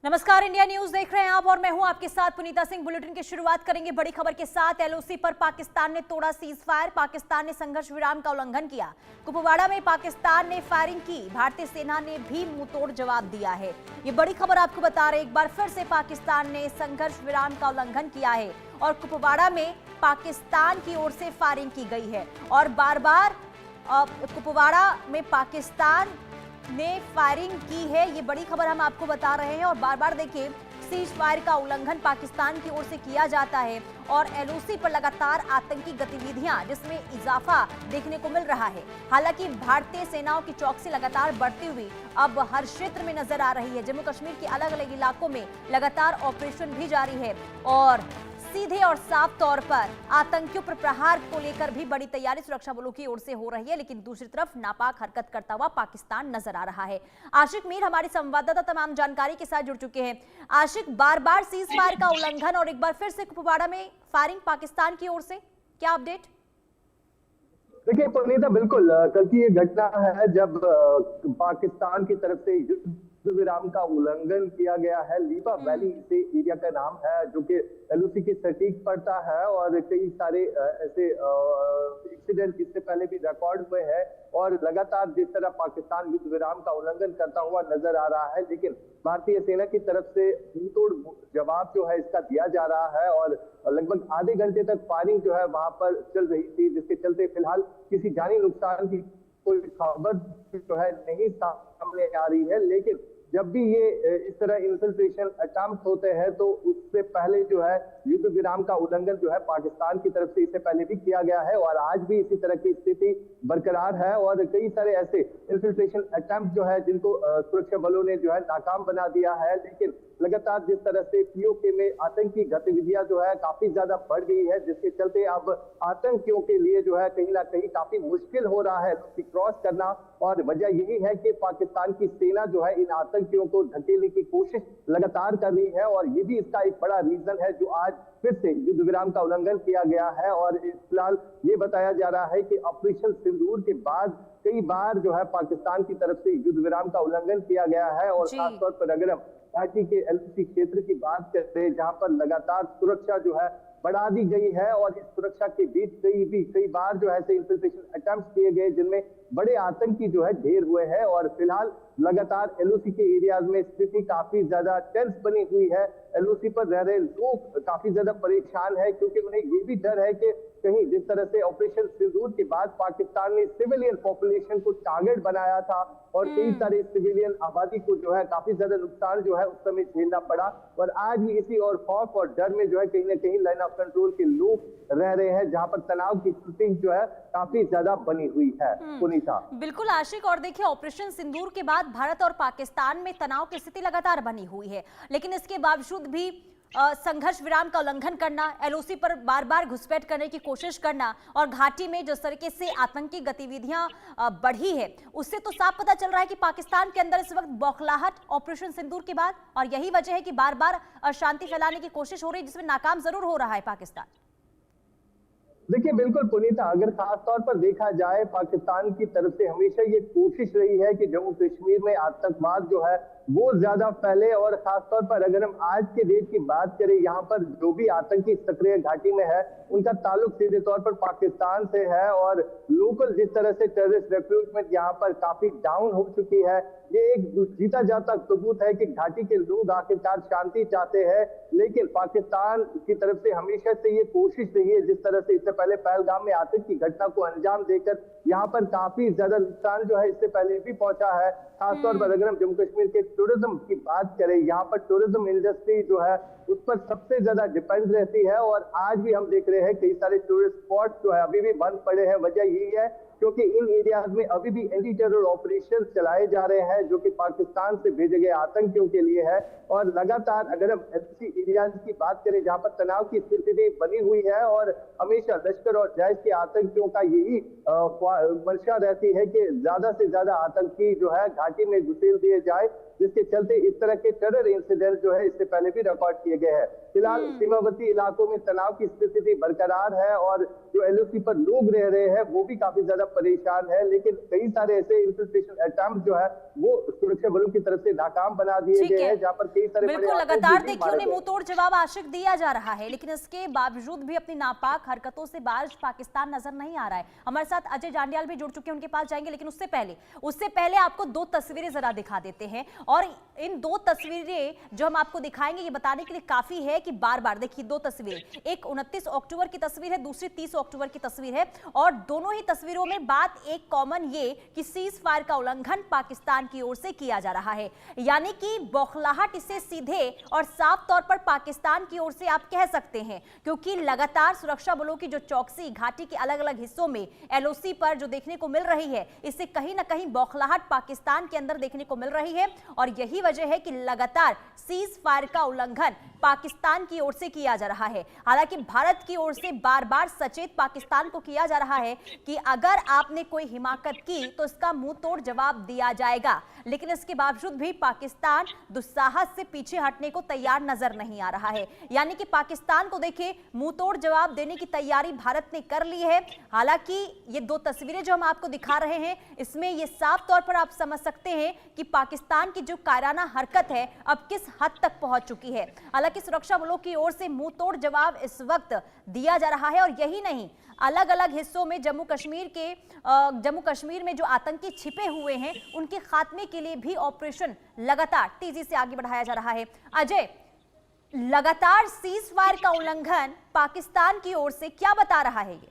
नमस्कार, India news देख रहे हैं आप और मैं हूं आपके साथ पुनीता सिंह। बुलेटिन की शुरुआत करेंगे बड़ी खबर के साथ। एलओसी पर पाकिस्तान ने तोड़ा सीज फायर। पाकिस्तान ने संघर्ष विराम का उल्लंघन किया। कुपवाड़ा में पाकिस्तान ने फायरिंग की। भारतीय सेना ने भी मुंहतोड़ जवाब दिया है। ये बड़ी खबर आपको बता रहे, एक बार फिर से पाकिस्तान ने संघर्ष विराम का उल्लंघन किया है और कुपवाड़ा में पाकिस्तान की ओर से फायरिंग की गई है और बार बार कुपवाड़ा में पाकिस्तान ने फायरिंग की है। ये बड़ी खबर हम आपको बता रहे हैं और बार बार देखिए सीज फायर का उल्लंघन पाकिस्तान की ओर से किया जाता है और एलओसी पर लगातार आतंकी गतिविधियां जिसमें इजाफा देखने को मिल रहा है। हालांकि भारतीय सेनाओं की चौकसी लगातार बढ़ती हुई अब हर क्षेत्र में नजर आ रही है। जम्मू कश्मीर के अलग अलग इलाकों में लगातार ऑपरेशन भी जारी है और सीधे और साफ तौर पर आतंकियों पर प्रहार को लेकर भी बड़ी तैयारी सुरक्षा बलों की ओर से हो रही है। लेकिन दूसरी तरफ नापाक हरकत करता हुआ पाकिस्तान नजर आ रहा है। आशिक मीर हमारे संवाददाता तमाम जानकारी के साथ जुड़ चुके हैं। आशिक, बार बार सीज फायर का उल्लंघन और एक बार फिर से कुपवाड़ा में फायरिंग पाकिस्तान की ओर से, क्या अपडेट? देखिए पुनीता, बिल्कुल कल की ये घटना है जब पाकिस्तान की तरफ से युद्ध विराम का उल्लंघन किया गया है। लीपा वैली से एरिया का नाम है जो कि एलओसी की सटीक पड़ता है और कई सारे ऐसे इंसिडेंट इससे पहले भी रिकॉर्ड हुए हैं और लगातार जिस तरह पाकिस्तान युद्ध विराम का उल्लंघन करता हुआ नजर आ रहा है, लेकिन भारतीय सेना की तरफ से मुंहतोड़ जवाब जो है इसका दिया जा रहा है और लगभग आधे घंटे तक फायरिंग जो है वहां पर चल रही थी, जिसके चलते फिलहाल किसी जानी नुकसान की कोई खबर जो है नहीं सामने आ रही है। लेकिन जब भी ये इस तरह इन्फिल्ट्रेशन अटेम्प्ट होते हैं तो उससे पहले जो है युद्ध विराम का उल्लंघन जो है पाकिस्तान की तरफ से इससे पहले भी किया गया है और आज भी इसी तरह की स्थिति बरकरार है और कई सारे ऐसे इन्फिल्ट्रेशन अटेम्प्ट जो है जिनको सुरक्षा बलों ने जो है नाकाम बना दिया है। लेकिन लगातार जिस तरह से पीओके में आतंकी गतिविधियां जो है काफी ज्यादा बढ़ गई है, जिसके चलते अब आतंकियों के लिए जो है कहीं ना कहीं काफी मुश्किल हो रहा है क्रॉस करना। और वजह यही है कि पाकिस्तान की सेना जो है इन आतंकियों को धकेलने की कोशिश लगातार कर रही है और ये भी इसका एक बड़ा रीजन है जो आज फिर से युद्ध विराम का उल्लंघन किया गया है। और फिलहाल ये बताया जा रहा है कि ऑपरेशन सिंदूर के बाद कई बार जो है पाकिस्तान की तरफ से युद्ध विराम का उल्लंघन किया गया है और खासतौर पर अगर हम घाटी के एलओसी क्षेत्र की बात करते हैं जहां पर लगातार सुरक्षा जो है बढ़ा दी गई है और इस सुरक्षा के बीच कई बार जो है इन्फिल्ट्रेशन अटेम्प्ट किए गए जिनमें बड़े आतंकी जो है ढेर हुए हैं और फिलहाल लगातार एलओसी के एरियाज में स्थिति काफी ज्यादा टेंस बनी हुई है। एलओसी पर रह रहे लोग काफी ज्यादा परेशान है क्योंकि उन्हें ये भी डर है कि कहीं जिस तरह से ऑपरेशन सिंदूर के बाद पाकिस्तान ने सिविलियन पॉपुलेशन को टारगेट बनाया था और कई सारे सिविलियन आबादी को जो है काफी ज्यादा नुकसान जो है उस समय झेलना पड़ा और आज भी इसी और खौफ और डर में जो है कहीं ना कहीं लाइन ऑफ कंट्रोल के लोग रह रहे हैं जहां पर तनाव की स्थिति जो है काफी ज्यादा बनी हुई है। पुनीता, बिल्कुल आशिक, और देखिए ऑपरेशन सिंदूर के बाद भारत और पाकिस्तान में तनाव की स्थिति लगातार बनी हुई है, लेकिन इसके बावजूद भी संघर्ष विराम का उल्लंघन करना, एलओसी पर बार बार घुसपैठ करने की कोशिश करना और घाटी में जिस तरीके से आतंकी गतिविधियां बढ़ी है उससे तो साफ पता चल रहा है कि पाकिस्तान के अंदर इस वक्त बौखलाहट ऑपरेशन सिंदूर के बाद, और यही वजह है कि बार बार अशांति फैलाने की कोशिश हो रही है जिसमें नाकाम जरूर हो रहा है पाकिस्तान। देखिए बिल्कुल पुनीता, अगर खास तौर पर देखा जाए पाकिस्तान की तरफ से हमेशा ये कोशिश रही है कि जम्मू कश्मीर में आतंकवाद जो है वो ज्यादा फैले और खासतौर पर अगर हम आज के डेट की बात करें यहाँ पर जो भी आतंकी सक्रिय घाटी में है उनका ताल्लुक सीधे तौर पर पाकिस्तान से है और लोकल जिस तरह से टेररिस्ट रिक्रूटमेंट यहाँ पर काफी डाउन हो चुकी है, ये एक जीता जाता सबूत है कि घाटी के लोग आखिरकार शांति चाहते हैं। लेकिन पाकिस्तान की तरफ से हमेशा से ये कोशिश रही है, जिस तरह से इससे पहले पहलगाम में आतंकी घटना को अंजाम देकर यहाँ पर काफी ज्यादा नुकसान जो है इससे पहले भी पहुंचा है। खासतौर पर अगर हम जम्मू कश्मीर के टूरिज्म की बात करें, यहाँ पर टूरिज्म इंडस्ट्री जो है उस पर सबसे ज्यादा डिपेंड रहती है और आज भी हम देख रहे हैं कई सारे टूरिस्ट स्पॉट जो है अभी भी बंद पड़े हैं। वजह यही है क्योंकि इन एरियाज में अभी भी एंटी टेरर ऑपरेशन चलाए जा रहे हैं जो कि पाकिस्तान से भेजे गए आतंकियों के लिए है और लगातार अगर हम ऐसी एरियाज की बात करें जहां पर तनाव की स्थिति बनी हुई है और हमेशा लश्कर और जैश के आतंकियों का यही मंशा रहती है कि ज्यादा से ज्यादा आतंकी जो है घाटी में घुसेल दिए जाए, जिसके चलते इस तरह के टेरर इंसिडेंट जो है इससे पहले भी रिकॉर्ड किए गए हैं। फिलहाल सीमावर्ती इलाकों में तनाव की स्थिति बरकरार है और जो एलओसी पर लोग रह रहे हैं वो भी काफी ज्यादा तरफ परेशान है, लेकिन कई सारे ऐसे इंफिल्ट्रेशन अटेम्प्ट जो है वो सुरक्षा बलों की तरफ से नाकाम बना दिए ठीक गए है, हैं, जहां पर कई सारे बड़े बिल्कुल आतंकवादी लगातार भी देखिए मारे उन्हें गए। मुंह तोड़ जवाब आशिक दिया जा रहा है, लेकिन इसके बावजूद भी अपनी नापाक हरकतों से बाज पाकिस्तान नजर नहीं आ रहा है। हमारे साथ अजय जांडियाल भी जुड़ चुके हैं, उनके पास जाएंगे, लेकिन उससे पहले आपको दो तस्वीरें जरा दिखा देते हैं। और इन दो तस्वीरें जो हम आपको दिखाएंगे ये बताने के लिए काफी है कि बार बार देखिए दो तस्वीरें, एक 29 अक्टूबर की तस्वीर है, दूसरी 30 अक्टूबर की तस्वीर है, और दोनों ही तस्वीरों में बात एक कॉमन ये कि सीज फायर का उल्लंघन पाकिस्तान की ओर से किया जा रहा है। यानी कि बौखलाहट इसे सीधे और साफ तौर पर पाकिस्तान की ओर से आप कह सकते हैं, क्योंकि लगातार सुरक्षा बलों की जो चौकसी घाटी के अलग अलग हिस्सों में एलओसी पर जो देखने को मिल रही है, इससे कहीं ना कहीं बौखलाहट पाकिस्तान के अंदर देखने को मिल रही है। और यही वजह है कि लगातार सीज फायर का उल्लंघन पाकिस्तान की ओर से किया जा रहा है। हालांकि भारत की ओर से बार बार सचेत पाकिस्तान को किया जा रहा है कि अगर आपने कोई हिमाकत की तो इसका मुंह तोड़ जवाब दिया जाएगा, लेकिन इसके बावजूद भी पाकिस्तान दुस्साहस से पीछे हटने को तैयार नजर नहीं आ रहा है। यानी कि पाकिस्तान को देखिए मुंह तोड़ जवाब देने की तैयारी भारत ने कर ली है। हालांकि ये दो तस्वीरें जो हम आपको दिखा रहे हैं, इसमें ये साफ तौर पर आप समझ सकते हैं कि पाकिस्तान की जो कायराना हरकत है अब किस हद तक पहुंच चुकी है। हालांकि सुरक्षा बलों की ओर से मुंह तोड़ जवाब इस वक्त दिया जा रहा है, और यही नहीं, अलग अलग हिस्सों में जम्मू कश्मीर में जो आतंकी छिपे हुए हैं उनके खात्मे के लिए भी ऑपरेशन लगातार तेजी से आगे बढ़ाया जा रहा है। अजय, लगातार सीज फायर का उल्लंघन पाकिस्तान की ओर से क्या बता रहा है ये?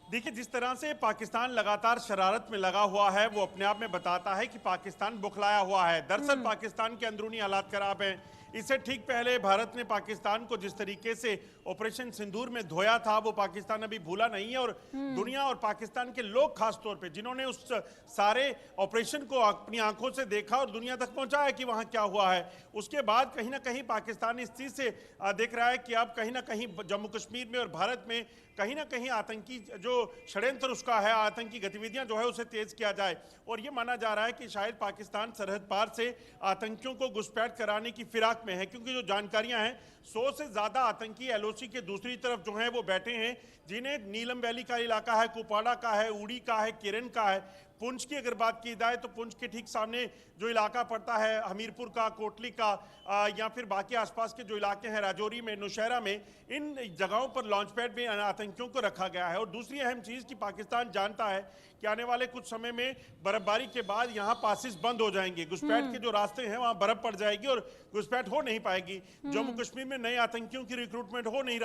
देखिए, जिस तरह से पाकिस्तान लगातार शरारत में लगा हुआ है वो अपने आप में बताता है कि पाकिस्तान बुखलाया हुआ है। दरअसल पाकिस्तान के अंदरूनी हालात खराब हैं। इससे ठीक पहले भारत ने पाकिस्तान को जिस तरीके से ऑपरेशन सिंदूर में धोया था वो पाकिस्तान अभी भूला नहीं है, और दुनिया और पाकिस्तान के लोग खास तौर पे जिन्होंने उस सारे ऑपरेशन को अपनी आंखों से देखा और दुनिया तक पहुंचाया कि वहां क्या हुआ है, उसके बाद कहीं ना कहीं पाकिस्तान इस चीज से देख रहा है कि अब कहीं ना कहीं जम्मू कश्मीर में और भारत में कहीं ना कहीं आतंकी जो षड्यंत्र उसका है, आतंकी गतिविधियां जो है उसे तेज किया जाए। और ये माना जा रहा है कि शायद पाकिस्तान सरहद पार से आतंकियों को घुसपैठ कराने की फिराक में है, क्योंकि जो जानकारियां हैं 100 से ज्यादा आतंकी एलओसी के दूसरी तरफ जो हैं वो बैठे हैं, जिन्हें नीलम वैली का इलाका है, कुपवाड़ा का है, उड़ी का है, किरण का है। पुंछ की अगर बात की जाए तो पुंछ के ठीक सामने जो इलाका पड़ता है हमीरपुर का, कोटली का, या फिर बाकी आसपास के जो इलाके हैं राजौरी में, नौशहरा में, इन जगहों पर लॉन्च पैड में आतंकियों को रखा गया है। और दूसरी अहम चीज़ कि पाकिस्तान जानता है कि आने वाले कुछ समय में बर्फबारी के बाद यहाँ पासिस बंद हो जाएंगे, घुसपैठ के जो रास्ते हैं वहाँ बर्फ पड़ जाएगी और घुसपैठ हो नहीं पाएगी। जम्मू कश्मीर में नए आतंकियों की रिक्रूटमेंट हो नहीं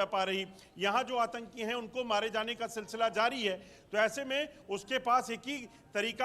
पा रही, यहाँ जो आतंकी हैं उनको मारे जाने का सिलसिला जारी है। तो ऐसे में उसके पास एक ही तरीका